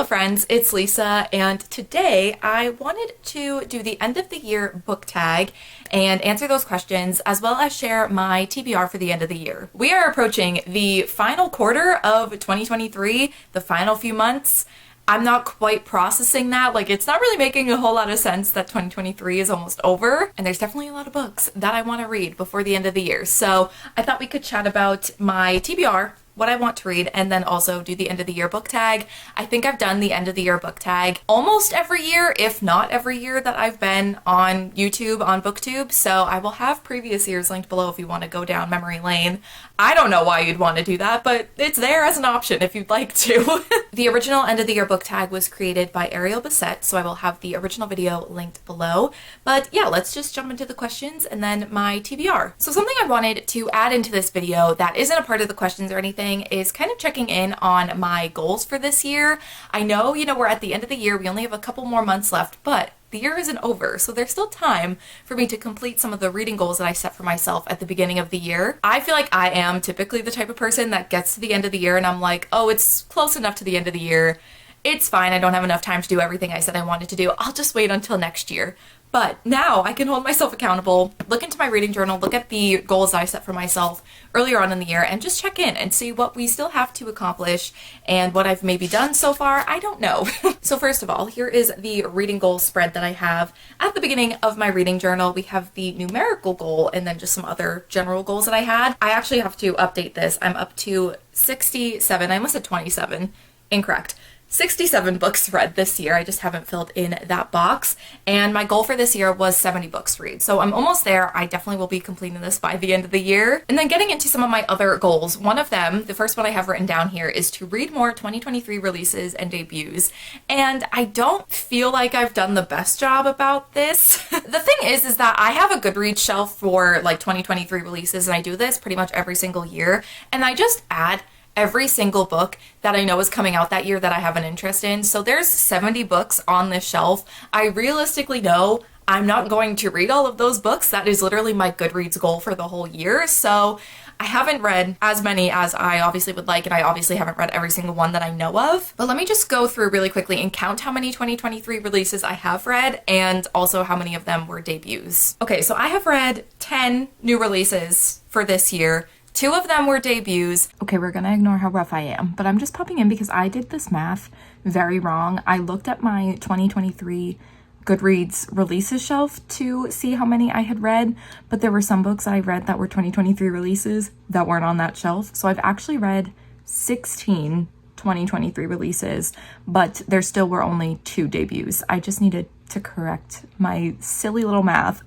friends, it's Lisa, and today I wanted to do the end of the year book tag and answer those questions as well as share my TBR for the end of the year. We are approaching the final quarter of 2023, the final few months. I'm not quite processing that. It's not really making a whole lot of sense that 2023 is almost over. And there's definitely a lot of books that I want to read before the end of the year. So I thought we could chat about my TBR, what I want to read, and then also do the end of the year book tag. I think I've done the end of the year book tag almost every year, if not every year that I've been on YouTube, on BookTube. So I will have previous years linked below if you want to go down memory lane. I don't know why you'd want to do that, but it's there as an option if you'd like to. The original end of the year book tag was created by Ariel Bissett, so I will have the original video linked below. But yeah, let's just jump into the questions and then my TBR. So something I wanted to add into this video that isn't a part of the questions or anything is kind of checking in on my goals for this year. I know, we're at the end of the year, we only have a couple more months left, but the year isn't over, so there's still time for me to complete some of the reading goals that I set for myself at the beginning of the year. I feel like I am typically the type of person that gets to the end of the year and I'm like, oh, it's close enough to the end of the year. It's fine, I don't have enough time to do everything I said I wanted to do. I'll just wait until next year. But now I can hold myself accountable, look into my reading journal, look at the goals that I set for myself earlier on in the year, and just check in and see what we still have to accomplish and what I've maybe done so far. I don't know. So first of all, here is the reading goal spread that I have at the beginning of my reading journal. We have the numerical goal and then just some other general goals that I had. I actually have to update this. I'm up to 67. I almost said 27. Incorrect. 67 books read this year. I just haven't filled in that box. And my goal for this year was 70 books to read. So I'm almost there. I definitely will be completing this by the end of the year. And then getting into some of my other goals. One of them, the first one I have written down here, is to read more 2023 releases and debuts. And I don't feel like I've done the best job about this. The thing is that I have a Goodreads shelf for 2023 releases, and I do this pretty much every single year. And I just add every single book that I know is coming out that year that I have an interest in. So there's 70 books on this shelf. I realistically know I'm not going to read all of those books. That is literally my Goodreads goal for the whole year. So I haven't read as many as I obviously would like, and I obviously haven't read every single one that I know of. But let me just go through really quickly and count how many 2023 releases I have read and also how many of them were debuts. Okay, so I have read 10 new releases for this year. 2 of them were debuts. Okay, we're gonna ignore how rough I am, but I'm just popping in because I did this math very wrong. I looked at my 2023 Goodreads releases shelf to see how many I had read, but there were some books I read that were 2023 releases that weren't on that shelf. So I've actually read 16 2023 releases, but there still were only 2 debuts. I just needed to correct my silly little math.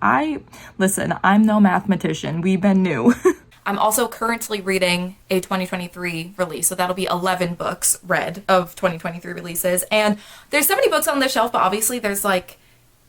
Listen, I'm no mathematician. We've been new. I'm also currently reading a 2023 release, so that'll be 11 books read of 2023 releases. And there's 70 books on the shelf, but obviously there's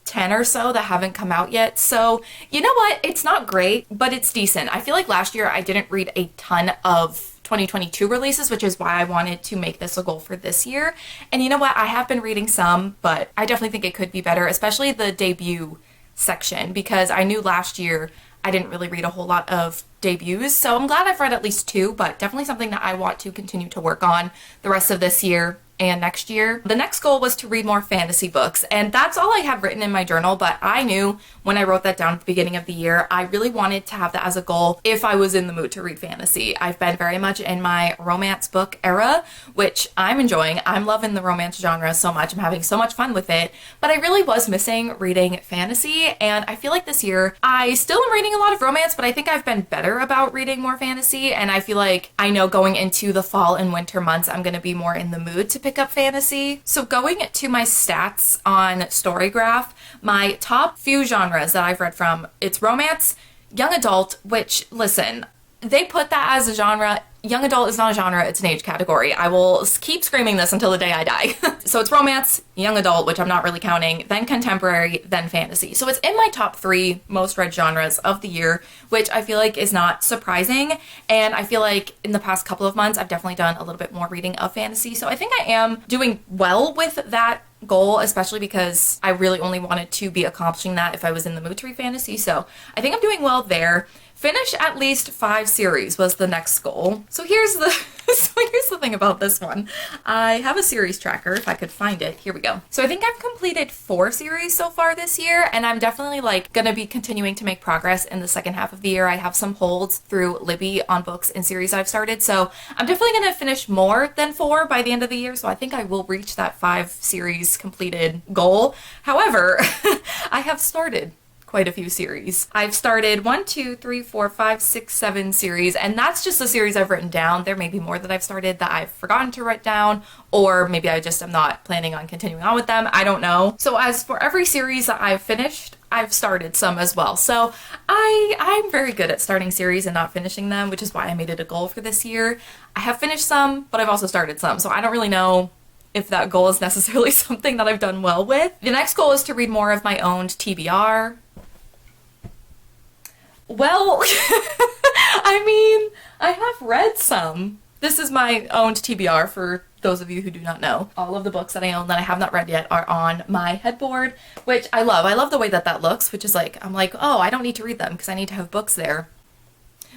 10 or so that haven't come out yet. So you know what? It's not great, but it's decent. I feel like last year I didn't read a ton of 2022 releases, which is why I wanted to make this a goal for this year. And you know what? I have been reading some, but I definitely think it could be better, especially the debut section, because I knew last year I didn't really read a whole lot of debuts. So I'm glad I've read at least 2, but definitely something that I want to continue to work on the rest of this year and next year. The next goal was to read more fantasy books, and that's all I have written in my journal, but I knew when I wrote that down at the beginning of the year, I really wanted to have that as a goal if I was in the mood to read fantasy. I've been very much in my romance book era, which I'm enjoying. I'm loving the romance genre so much. I'm having so much fun with it, but I really was missing reading fantasy, and I feel like this year I still am reading a lot of romance, but I think I've been better about reading more fantasy, and I feel like I know going into the fall and winter months, I'm going to be more in the mood to pick up fantasy. So going to my stats on Storygraph, my top few genres that I've read from, it's romance, young adult, which, listen, they put that as a genre. Young adult is not a genre, it's an age category. I will keep screaming this until the day I die. So it's romance, young adult, which I'm not really counting, then contemporary, then fantasy. So it's in my top 3 most read genres of the year, which I feel like is not surprising. And I feel like in the past couple of months, I've definitely done a little bit more reading of fantasy. So I think I am doing well with that goal, especially because I really only wanted to be accomplishing that if I was in the mood to read fantasy. So I think I'm doing well there. Finish at least 5 series was the next goal. So here's the thing about this one. I have a series tracker, if I could find it. Here we go. So I think I've completed 4 series so far this year, and I'm definitely like gonna be continuing to make progress in the second half of the year. I have some holds through Libby on books and series I've started, so I'm definitely gonna finish more than 4 by the end of the year, so I think I will reach that 5 series completed goal. However, I have started quite a few series. I've started 1, 2, 3, 4, 5, 6, 7 series, and that's just the series I've written down. There may be more that I've started that I've forgotten to write down, or maybe I just am not planning on continuing on with them. I don't know. So as for every series that I've finished, I've started some as well. So I'm very good at starting series and not finishing them, which is why I made it a goal for this year. I have finished some, but I've also started some, so I don't really know if that goal is necessarily something that I've done well with. The next goal is to read more of my own TBR. Well, I mean, I have read some. This is my owned TBR for those of you who do not know. All of the books that I own that I have not read yet are on my headboard, which I love. I love the way that that looks, which is like, I'm like, oh, I don't need to read them because I need to have books there.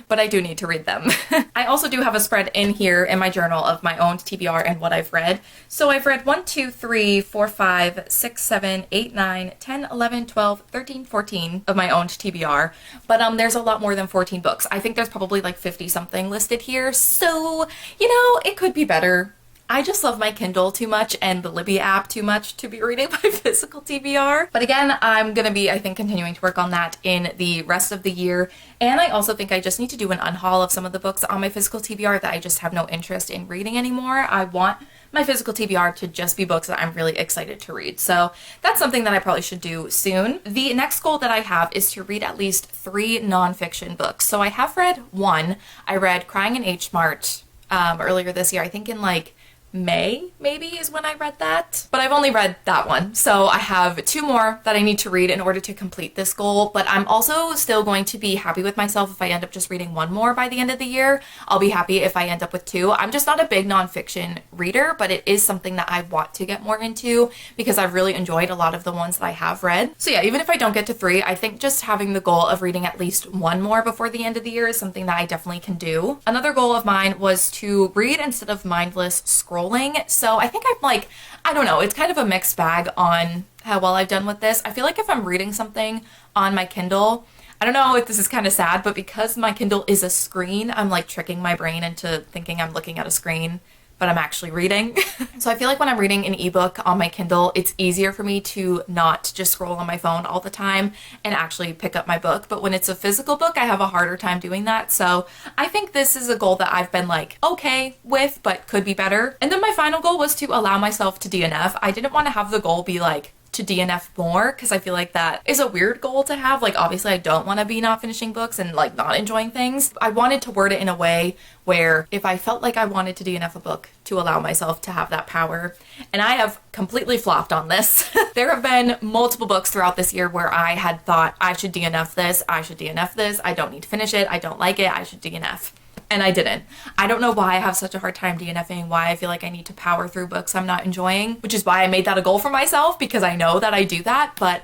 But I do need to read them. I also do have a spread in here in my journal of my own TBR and what I've read. So I've read 1, 2, 3, 4, 5, 6, 7, 8, 9, 10, 11, 12, 13, 14 of my own TBR. But there's a lot more than 14 books. I think there's probably like 50 something listed here. So, you know, it could be better. I just love my Kindle too much and the Libby app too much to be reading my physical TBR. But again, I'm gonna be, I think, continuing to work on that in the rest of the year. And I also think I just need to do an unhaul of some of the books on my physical TBR that I just have no interest in reading anymore. I want my physical TBR to just be books that I'm really excited to read. So that's something that I probably should do soon. The next goal that I have is to read at least 3 nonfiction books. So I have read 1. I read Crying in H Mart earlier this year, I think in like May, maybe, is when I read that. But I've only read that one, so I have 2 more that I need to read in order to complete this goal. But I'm also still going to be happy with myself if I end up just reading 1 more by the end of the year. I'll be happy if I end up with 2. I'm just not a big nonfiction reader, but it is something that I want to get more into because I've really enjoyed a lot of the ones that I have read. So yeah, even if I don't get to 3, I think just having the goal of reading at least 1 more before the end of the year is something that I definitely can do. Another goal of mine was to read instead of mindless scrolling. So I think I'm like, I don't know, it's kind of a mixed bag on how well I've done with this. I feel like if I'm reading something on my Kindle, I don't know if this is kind of sad, but because my Kindle is a screen, I'm like tricking my brain into thinking I'm looking at a screen, but I'm actually reading. So I feel like when I'm reading an ebook on my Kindle, it's easier for me to not just scroll on my phone all the time and actually pick up my book. But when it's a physical book, I have a harder time doing that. So I think this is a goal that I've been like okay with, but could be better. And then my final goal was to allow myself to DNF. I didn't want to have the goal be like to DNF more because I feel like that is a weird goal to have. Like obviously I don't want to be not finishing books and like not enjoying things. I wanted to word it in a way where if I felt like I wanted to DNF a book, to allow myself to have that power. And I have completely flopped on this. There have been multiple books throughout this year where I had thought I should DNF this, I should DNF this, I don't need to finish it, I don't like it, I should DNF. And I didn't. I don't know why I have such a hard time DNFing, why I feel like I need to power through books I'm not enjoying, which is why I made that a goal for myself because I know that I do that. But,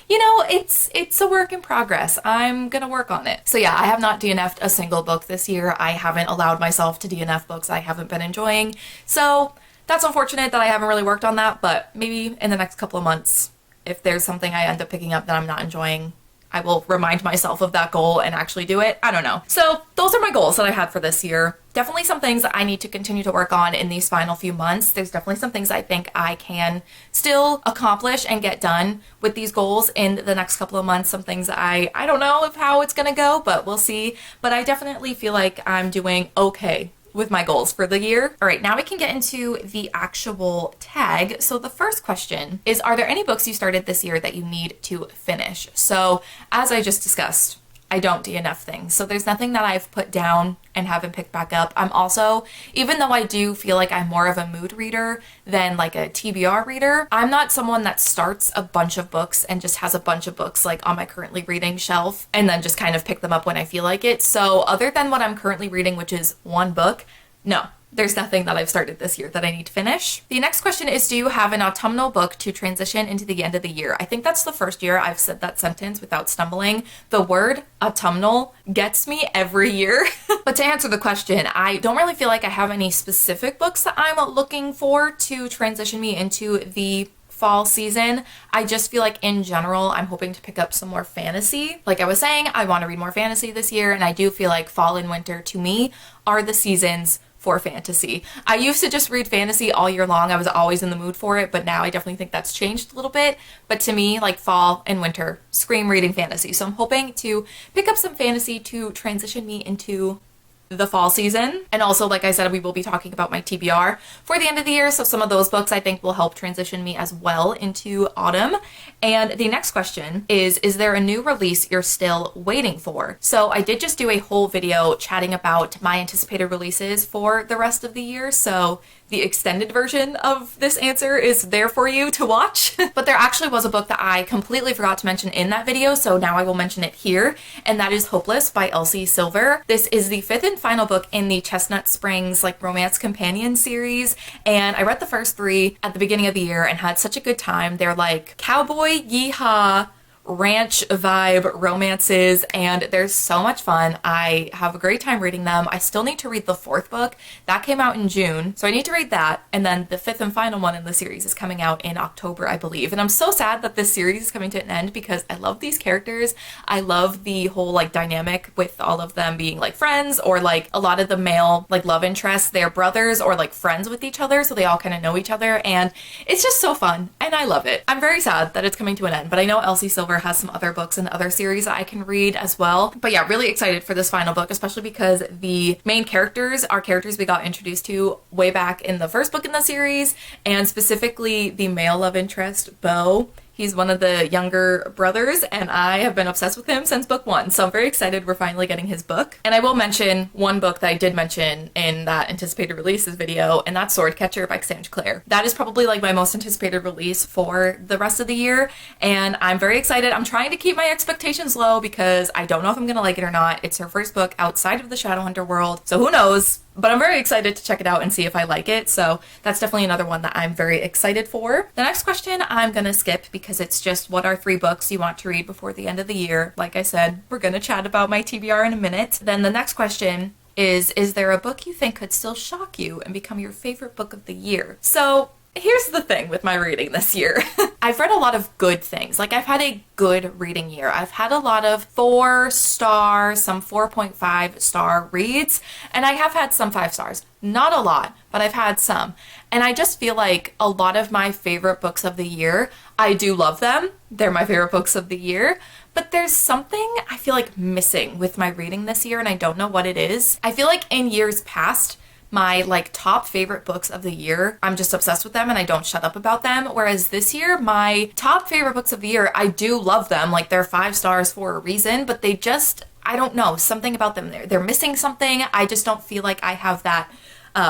you know, it's a work in progress. I'm gonna work on it. So yeah, I have not DNF'd a single book this year. I haven't allowed myself to DNF books I haven't been enjoying. So that's unfortunate that I haven't really worked on that, but maybe in the next couple of months, if there's something I end up picking up that I'm not enjoying, I will remind myself of that goal and actually do it. I don't know. So those are my goals that I had for this year. Definitely some things that I need to continue to work on in these final few months. There's definitely some things I think I can still accomplish and get done with these goals in the next couple of months. Some things I don't know of how it's gonna go, but we'll see. But I definitely feel like I'm doing okay with my goals for the year. All right, now we can get into the actual tag. So the first question is, are there any books you started this year that you need to finish? So as I just discussed, I don't DNF things. So there's nothing that I've put down and haven't picked back up. I'm also, even though I do feel like I'm more of a mood reader than like a TBR reader, I'm not someone that starts a bunch of books and just has a bunch of books like on my currently reading shelf and then just kind of pick them up when I feel like it. So other than what I'm currently reading, which is 1 book, no. there's nothing that I've started this year that I need to finish. The next question is, do you have an autumnal book to transition into the end of the year? I think that's the first year I've said that sentence without stumbling. The word autumnal gets me every year. But to answer the question, I don't really feel like I have any specific books that I'm looking for to transition me into the fall season. I just feel like in general, I'm hoping to pick up some more fantasy. Like I was saying, I want to read more fantasy this year, and I do feel like fall and winter to me are the seasons for fantasy. I used to just read fantasy all year long. I was always in the mood for it, but now I definitely think that's changed a little bit. But to me, like fall and winter scream reading fantasy. So I'm hoping to pick up some fantasy to transition me into the fall season. And also, like I said, we will be talking about my TBR for the end of the year, so some of those books I think will help transition me as well into autumn. And the next question is there a new release you're still waiting for? So I did just do a whole video chatting about my anticipated releases for the rest of the year, so the extended version of this answer is there for you to watch. But there actually was a book that I completely forgot to mention in that video, so now I will mention it here, and that is Hopeless by Elsie Silver. This is the fifth and final book in the Chestnut Springs like romance companion series, and I read the first three at the beginning of the year and had such a good time. They're like cowboy yeehaw ranch vibe romances, and they're so much fun. I have a great time reading them. I still need to read the fourth book. That came out in June, so I need to read that. And then the fifth and final one in the series is coming out in October, I believe. And I'm so sad that this series is coming to an end because I love these characters. I love the whole like dynamic with all of them being like friends, or like a lot of the male like love interests, they're brothers or like friends with each other, so they all kind of know each other, and it's just so fun and I love it. I'm very sad that it's coming to an end, but I know Elsie Silver has some other books and other series that I can read as well. But yeah, really excited for this final book, especially because the main characters are characters we got introduced to way back in the first book in the series, and specifically the male love interest, Beau. He's one of the younger brothers, and I have been obsessed with him since book one, so I'm very excited we're finally getting his book. And I will mention one book that I did mention in that anticipated releases video, and that's Swordcatcher by Cassandra Clare. That is probably like my most anticipated release for the rest of the year, and I'm very excited. I'm trying to keep my expectations low because I don't know if I'm gonna like it or not. It's her first book outside of the Shadowhunter world, so who knows? But I'm very excited to check it out and see if I like it, so that's definitely another one that I'm very excited for. The next question I'm gonna skip because it's just what are 3 books you want to read before the end of the year. Like I said, we're gonna chat about my TBR in a minute. Then the next question is there a book you think could still shock you and become your favorite book of the year? So here's the thing with my reading this year. I've read a lot of good things. Like I've had a good reading year. I've had a lot of 4-star, some 4.5-star reads, and I have had some 5 stars. Not a lot, but I've had some. And I just feel like a lot of my favorite books of the year, I do love them. They're my favorite books of the year. But there's something I feel like missing with my reading this year, and I don't know what it is. I feel like in years past, my like top favorite books of the year, I'm just obsessed with them and I don't shut up about them. Whereas this year, my top favorite books of the year, I do love them. Like they're 5 stars for a reason, but they just, I don't know, something about them. They're missing something. I just don't feel like I have that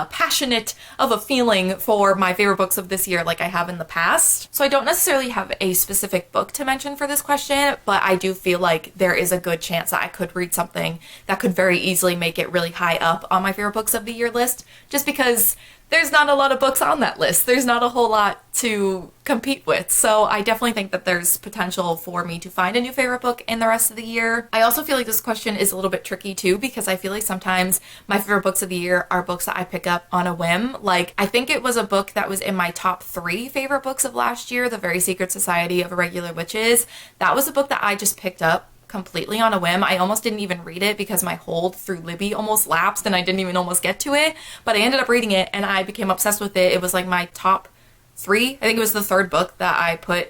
passionate of a feeling for my favorite books of this year like I have in the past. So I don't necessarily have a specific book to mention for this question, but I do feel like there is a good chance that I could read something that could very easily make it really high up on my favorite books of the year list, just because there's not a lot of books on that list. There's not a whole lot to compete with. So I definitely think that there's potential for me to find a new favorite book in the rest of the year. I also feel like this question is a little bit tricky too, because I feel like sometimes my favorite books of the year are books that I pick up on a whim. Like I think it was a book that was in my top 3 favorite books of last year, The Very Secret Society of Irregular Witches. That was a book that I just picked up completely on a whim. I almost didn't even read it because my hold through Libby almost lapsed and I didn't even almost get to it, but I ended up reading it and I became obsessed with it. It was like my top 3. I think it was the 3rd book that I put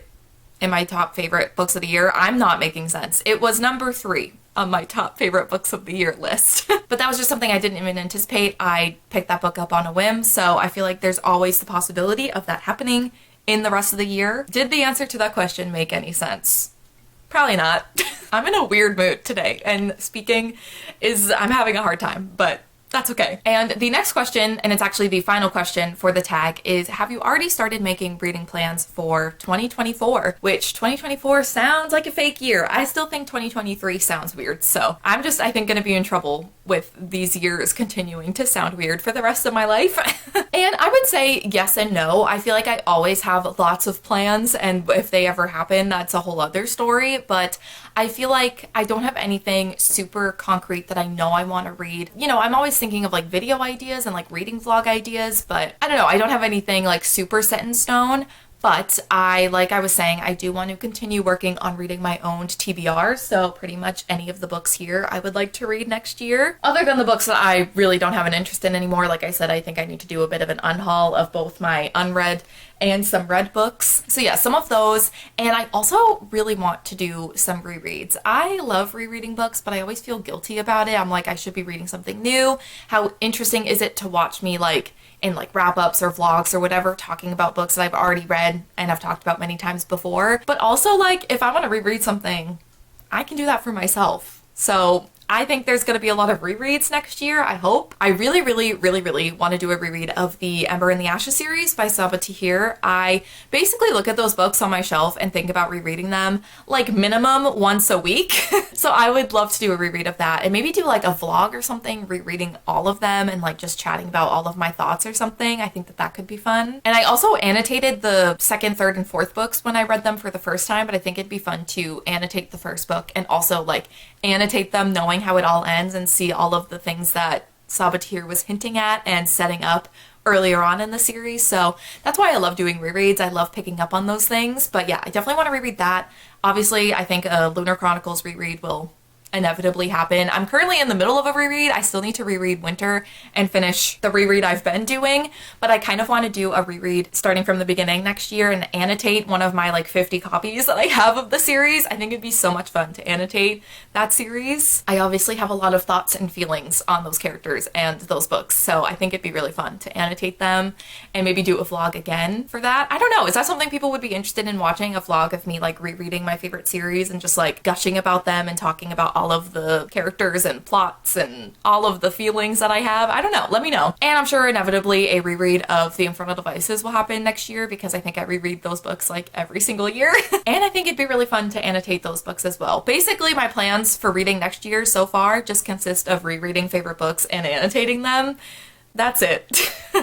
in my top favorite books of the year. I'm not making sense. It was number 3 on my top favorite books of the year list. But that was just something I didn't even anticipate. I picked that book up on a whim, so I feel like there's always the possibility of that happening in the rest of the year. Did the answer to that question make any sense? Probably not. I'm in a weird mood today, and speaking I'm having a hard time, but That's okay. And the next question, and it's actually the final question for the tag, is have you already started making reading plans for 2024? Which 2024 sounds like a fake year. I still think 2023 sounds weird. So I'm just, I think, going to be in trouble with these years continuing to sound weird for the rest of my life. And I would say yes and no. I feel like I always have lots of plans, and if they ever happen, that's a whole other story. But I feel like I don't have anything super concrete that I know I want to read. You know, I'm always thinking of like video ideas and like reading vlog ideas, but I don't know. I don't have anything like super set in stone. But like I was saying, I do want to continue working on reading my own TBR. So pretty much any of the books here I would like to read next year. Other than the books that I really don't have an interest in anymore. Like I said, I think I need to do a bit of an unhaul of both my unread and some read books. So yeah, some of those. And I also really want to do some rereads. I love rereading books, but I always feel guilty about it. I'm like, I should be reading something new. How interesting is it to watch me like in like wrap-ups or vlogs or whatever talking about books that I've already read and I've talked about many times before. But also like if I want to reread something, I can do that for myself. So I think there's going to be a lot of rereads next year, I hope. I really want to do a reread of the Ember and the Ashes series by Sabaa Tahir. I basically look at those books on my shelf and think about rereading them like minimum once a week. So I would love to do a reread of that and maybe do like a vlog or something rereading all of them and like just chatting about all of my thoughts or something. I think that that could be fun. And I also annotated the second, third, and fourth books when I read them for the first time, but I think it'd be fun to annotate the first book and also like annotate them knowing how it all ends and see all of the things that Sabaa Tahir was hinting at and setting up earlier on in the series. So that's why I love doing rereads. I love picking up on those things. But yeah, I definitely want to reread that. Obviously, I think a Lunar Chronicles reread will inevitably happen. I'm currently in the middle of a reread. I still need to reread Winter and finish the reread I've been doing, but I kind of want to do a reread starting from the beginning next year and annotate one of my like 50 copies that I have of the series. I think it'd be so much fun to annotate that series. I obviously have a lot of thoughts and feelings on those characters and those books, so I think it'd be really fun to annotate them and maybe do a vlog again for that. I don't know, is that something people would be interested in, watching a vlog of me like rereading my favorite series and just like gushing about them and talking about all of the characters and plots and all of the feelings that I have? I don't know, let me know. And I'm sure inevitably a reread of The Infernal Devices will happen next year because I think I reread those books like every single year. And I think it'd be really fun to annotate those books as well. Basically, my plans for reading next year so far just consist of rereading favorite books and annotating them. That's it.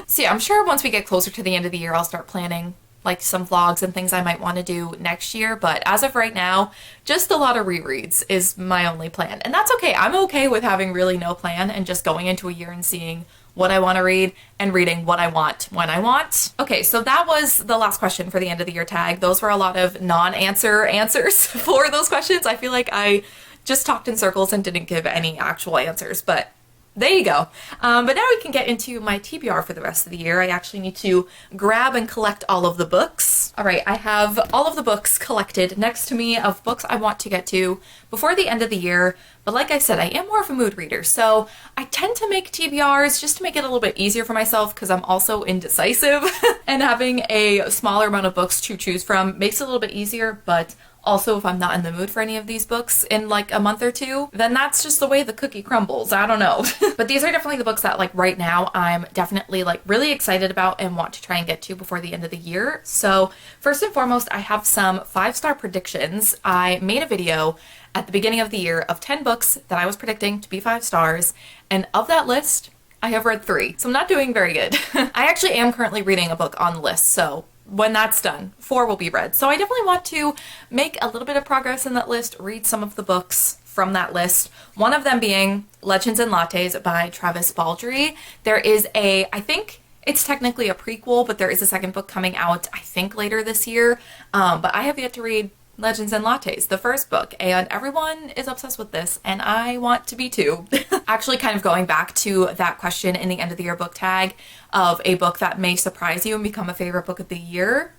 So yeah, I'm sure once we get closer to the end of the year, I'll start planning like some vlogs and things I might want to do next year. But as of right now, just a lot of rereads is my only plan. And that's okay. I'm okay with having really no plan and just going into a year and seeing what I want to read and reading what I want when I want. Okay, so that was the last question for the end of the year tag. Those were a lot of non-answer answers for those questions. I feel like I just talked in circles and didn't give any actual answers, but there you go. But now we can get into my TBR for the rest of the year. I actually need to grab and collect all of the books. All right, I have all of the books collected next to me of books I want to get to before the end of the year. But like I said, I am more of a mood reader, so I tend to make TBRs just to make it a little bit easier for myself because I'm also indecisive. And having a smaller amount of books to choose from makes it a little bit easier, but also, if I'm not in the mood for any of these books in like a month or two, then that's just the way the cookie crumbles. I don't know. But these are definitely the books that like right now I'm definitely like really excited about and want to try and get to before the end of the year. So first and foremost, I have some 5-star predictions. I made a video at the beginning of the year of 10 books that I was predicting to be 5 stars. And of that list, I have read 3. So I'm not doing very good. I actually am currently reading a book on the list. So when that's done, 4 will be read. So I definitely want to make a little bit of progress in that list, read some of the books from that list. One of them being Legends and Lattes by Travis Baldree. There is I think it's technically a prequel, but there is a second book coming out, I think later this year. But I have yet to read Legends and Lattes, the first book, and everyone is obsessed with this, and I want to be too. Actually, kind of going back to that question in the end of the year book tag of a book that may surprise you and become a favorite book of the year.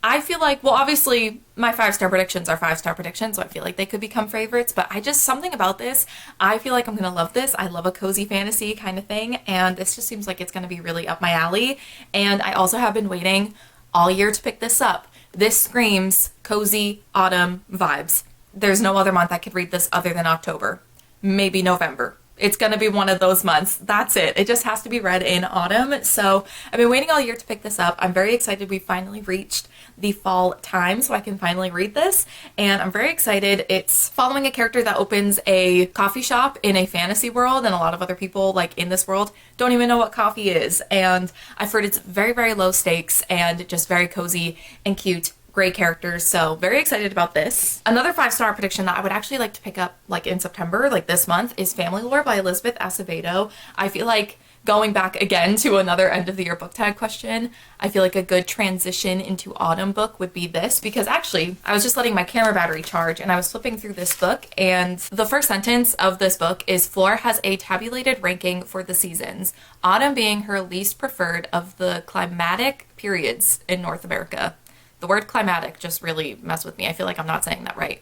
I feel like, well, obviously my 5-star predictions are 5-star predictions, so I feel like they could become favorites, but something about this, I feel like I'm going to love this. I love a cozy fantasy kind of thing, and this just seems like it's going to be really up my alley. And I also have been waiting all year to pick this up. This screams cozy autumn vibes. There's no other month I could read this other than October. Maybe November. It's gonna be one of those months. That's it. It just has to be read in autumn. So I've been waiting all year to pick this up. I'm very excited. We finally reached the fall time, so I can finally read this. And I'm very excited. It's following a character that opens a coffee shop in a fantasy world, and a lot of other people like in this world don't even know what coffee is. And I've heard it's very, very low stakes and just very cozy and cute. Great characters, so very excited about this. Another 5-star prediction that I would actually like to pick up like in September, like this month, is Family Lore by Elizabeth Acevedo. I feel like going back again to another end of the year book tag question, I feel like a good transition into autumn book would be this, because actually I was just letting my camera battery charge and I was flipping through this book, and the first sentence of this book is Fleur has a tabulated ranking for the seasons, autumn being her least preferred of the climatic periods in North America. The word climatic just really messed with me. I feel like I'm not saying that right.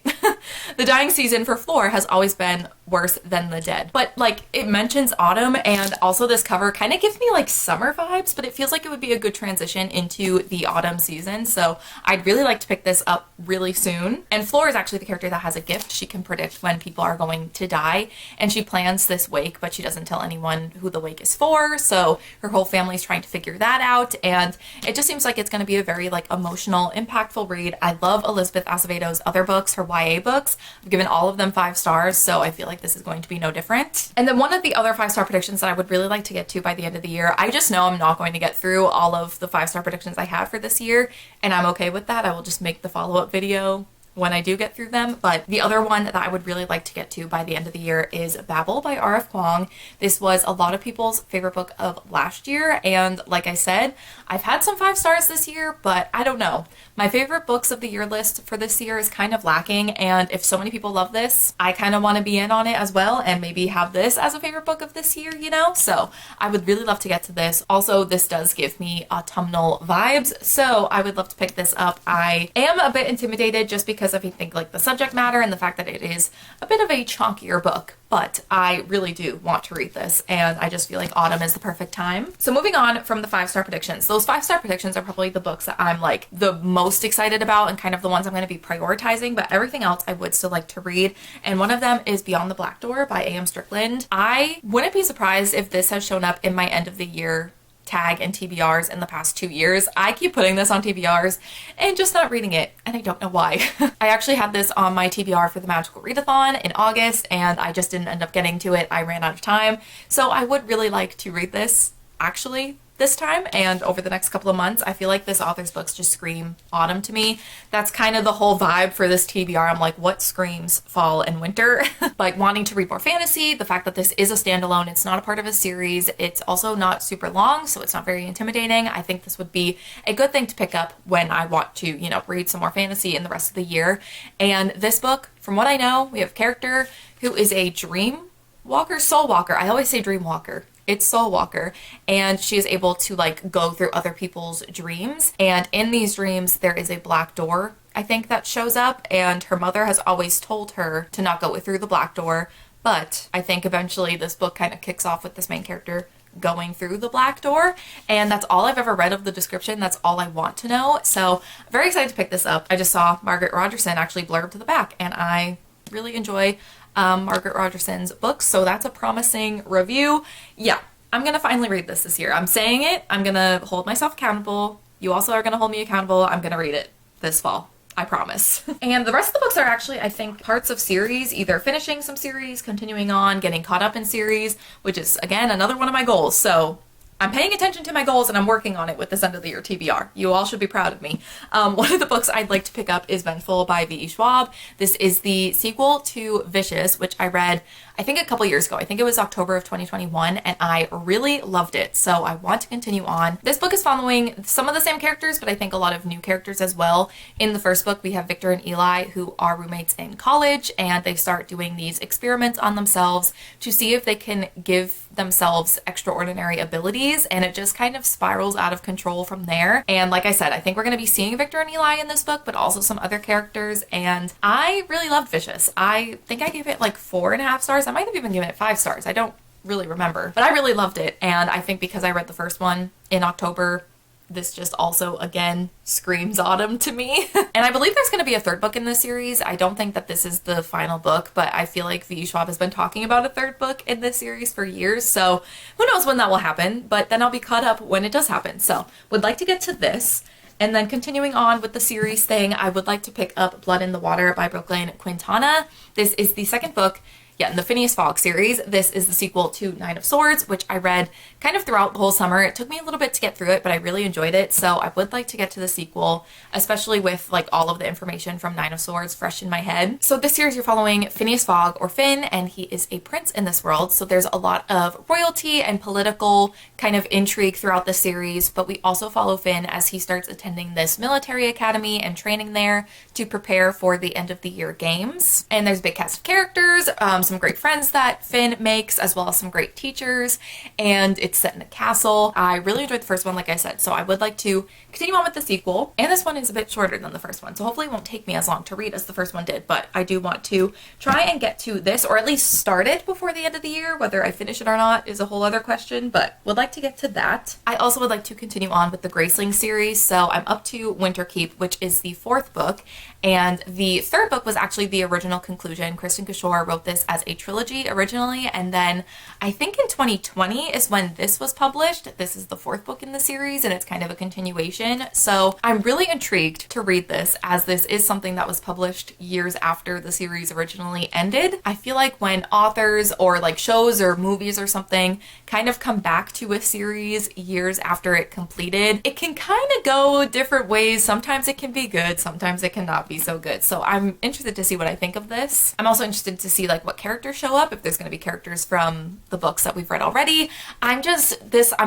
The dying season for Fleur has always been worse than the dead. But like, it mentions autumn, and also this cover kind of gives me like summer vibes, but it feels like it would be a good transition into the autumn season. So I'd really like to pick this up really soon. And Fleur is actually the character that has a gift. She can predict when people are going to die, and she plans this wake, but she doesn't tell anyone who the wake is for. So her whole family is trying to figure that out. And it just seems like it's going to be a very like emotional, impactful read. I love Elizabeth Acevedo's other books, her YA books. I've given all of them 5 stars, so I feel like this is going to be no different. And then one of the other 5-star predictions that I would really like to get to by the end of the year, I just know I'm not going to get through all of the 5-star predictions I have for this year, and I'm okay with that. I will just make the follow-up video when I do get through them. But the other one that I would really like to get to by the end of the year is Babel by R.F. Kuang. This was a lot of people's favorite book of last year, and like I said, I've had some 5 stars this year, but I don't know. My favorite books of the year list for this year is kind of lacking, and if so many people love this, I kind of want to be in on it as well and maybe have this as a favorite book of this year, you know? So I would really love to get to this. Also, this does give me autumnal vibes, so I would love to pick this up. I am a bit intimidated just because of, I think, like the subject matter and the fact that it is a bit of a chunkier book, but I really do want to read this, and I just feel like autumn is the perfect time. So moving on from the 5-star predictions, those 5-star predictions are probably the books that I'm like the most excited about and kind of the ones I'm going to be prioritizing, but everything else I would still like to read, and one of them is Beyond the Black Door by A.M. Strickland. I wouldn't be surprised if this has shown up in my end of the year tag and TBRs in the past 2 years. I keep putting this on TBRs and just not reading it, and I don't know why. I actually had this on my TBR for the Magical Readathon in August, and I just didn't end up getting to it. I ran out of time. So I would really like to read this actually this time and over the next couple of months. I feel like this author's books just scream autumn to me. That's kind of the whole vibe for this TBR. I'm like, what screams fall and winter? Like wanting to read more fantasy, the fact that this is a standalone, it's not a part of a series, it's also not super long, so it's not very intimidating. I think this would be a good thing to pick up when I want to, you know, read some more fantasy in the rest of the year. And this book, from what I know, we have a character who is a dream walker, soul walker. I always say dream walker. It's Soul Walker, and she is able to like go through other people's dreams, and in these dreams there is a black door, I think, that shows up, and her mother has always told her to not go through the black door, but I think eventually this book kind of kicks off with this main character going through the black door, and that's all I've ever read of the description. That's all I want to know, so I'm very excited to pick this up. I just saw Margaret Rogerson actually blurb to the back, and I really enjoy Margaret Rogerson's books, so that's a promising review. Yeah, I'm gonna finally read this year. I'm saying it. I'm gonna hold myself accountable. You also are gonna hold me accountable. I'm gonna read it this fall. I promise. And the rest of the books are actually, I think, parts of series, either finishing some series, continuing on, getting caught up in series, which is, again, another one of my goals. So I'm paying attention to my goals and I'm working on it with this end of the year TBR. You all should be proud of me. One of the books I'd like to pick up is Vengeful by V.E. Schwab. This is the sequel to Vicious, which I read, I think, a couple years ago. I think it was October of 2021, and I really loved it, so I want to continue on. This book is following some of the same characters, but I think a lot of new characters as well. In the first book, we have Victor and Eli, who are roommates in college, and they start doing these experiments on themselves to see if they can give themselves extraordinary abilities, and it just kind of spirals out of control from there. And like I said, I think we're going to be seeing Victor and Eli in this book, but also some other characters, and I really loved Vicious. I think I gave it like 4.5 stars. I might have even given it 5 stars. I don't really remember, but I really loved it, and I think because I read the first one in October, this just also, again, screams autumn to me. And I believe there's going to be a third book in this series. I don't think that this is the final book, but I feel like V. Schwab has been talking about a third book in this series for years, so who knows when that will happen, but then I'll be caught up when it does happen. So would like to get to this. And then continuing on with the series thing, I would like to pick up Blood in the Water by Brooklyn Quintana. This is the second book in the Phineas Fogg series. This is the sequel to Nine of Swords, which I read kind of throughout the whole summer. It took me a little bit to get through it, but I really enjoyed it. So I would like to get to the sequel, especially with like all of the information from Nine of Swords fresh in my head. So this series you're following Phineas Fogg, or Finn, and he is a prince in this world. So there's a lot of royalty and political kind of intrigue throughout the series, but we also follow Finn as he starts attending this military academy and training there to prepare for the end of the year games. And there's a big cast of characters, some great friends that Finn makes, as well as some great teachers, and it's set in a castle. I really enjoyed the first one, like I said, so I would like to continue on with the sequel. And this one is a bit shorter than the first one, so hopefully it won't take me as long to read as the first one did, but I do want to try and get to this, or at least start it before the end of the year. Whether I finish it or not is a whole other question, but would like to get to that. I also would like to continue on with the Graceling series, so I'm up to Winterkeep, which is the fourth book, and the third book was actually the original conclusion. Kristen Cashore wrote this as a trilogy originally, and then I think in 2020 is when this was published. This is the fourth book in the series, and it's kind of a continuation. So I'm really intrigued to read this, as this is something that was published years after the series originally ended. I feel like when authors or like shows or movies or something kind of come back to a series years after it completed, it can kind of go different ways. Sometimes it can be good, sometimes it cannot be so good. So I'm interested to see what I think of this. I'm also interested to see like what characters show up, if there's going to be characters from the books that we've read already. I'm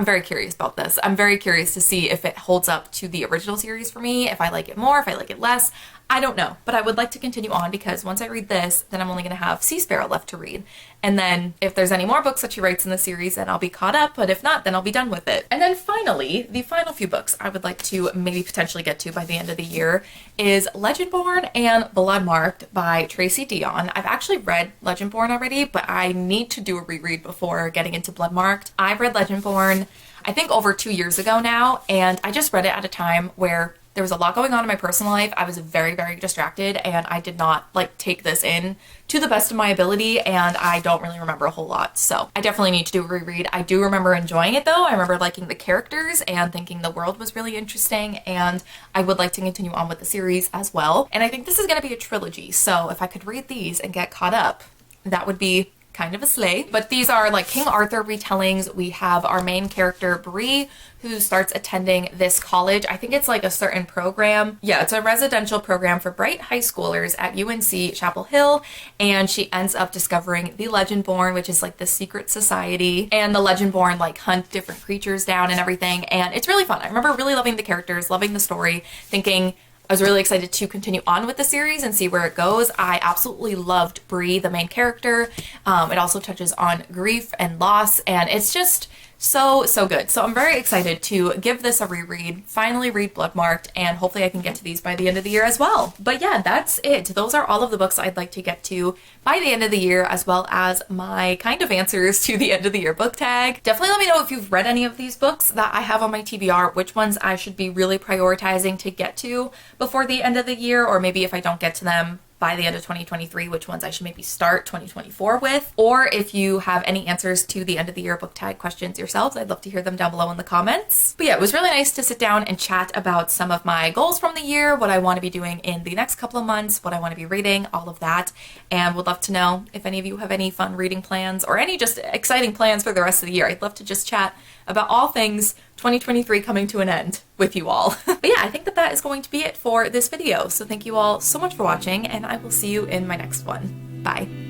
very curious about this. I'm very curious to see if it holds up to the original series for me, if I like it more, if I like it less. I don't know, but I would like to continue on, because once I read this, then I'm only going to have Sea Sparrow left to read. And then if there's any more books that she writes in the series, then I'll be caught up, but if not, then I'll be done with it. And then finally, the final few books I would like to maybe potentially get to by the end of the year is Legendborn and Bloodmarked by Tracy Deonn. I've actually read Legendborn already, but I need to do a reread before getting into Bloodmarked. I've read Legendborn, I think over 2 years ago now, and I just read it at a time where there was a lot going on in my personal life. I was very, very distracted, and I did not like take this in to the best of my ability, and I don't really remember a whole lot. So I definitely need to do a reread. I do remember enjoying it though. I remember liking the characters and thinking the world was really interesting, and I would like to continue on with the series as well. And I think this is going to be a trilogy, so if I could read these and get caught up, that would be kind of a slay. But these are like King Arthur retellings. We have our main character Bree, who starts attending this college. I think it's like a certain program. Yeah, it's a residential program for bright high schoolers at UNC Chapel Hill, and she ends up discovering the Legendborn, which is like the secret society, and the Legendborn like hunt different creatures down and everything, and it's really fun. I remember really loving the characters, loving the story, thinking I was really excited to continue on with the series and see where it goes. I absolutely loved Bree, the main character. It also touches on grief and loss, and it's just so good. So I'm very excited to give this a reread, finally read Bloodmarked, and hopefully I can get to these by the end of the year as well. But yeah, that's it. Those are all of the books I'd like to get to by the end of the year, as well as my kind of answers to the end of the year book tag. Definitely let me know if you've read any of these books that I have on my TBR, which ones I should be really prioritizing to get to before the end of the year, or maybe if I don't get to them by the end of 2023, which ones I should maybe start 2024 with. Or if you have any answers to the end of the year book tag questions yourselves, I'd love to hear them down below in the comments. But yeah, it was really nice to sit down and chat about some of my goals from the year, what I want to be doing in the next couple of months, what I want to be reading, all of that. And would love to know if any of you have any fun reading plans or any just exciting plans for the rest of the year. I'd love to just chat about all things 2023 coming to an end with you all. But yeah, I think that is going to be it for this video. So thank you all so much for watching, and I will see you in my next one. Bye.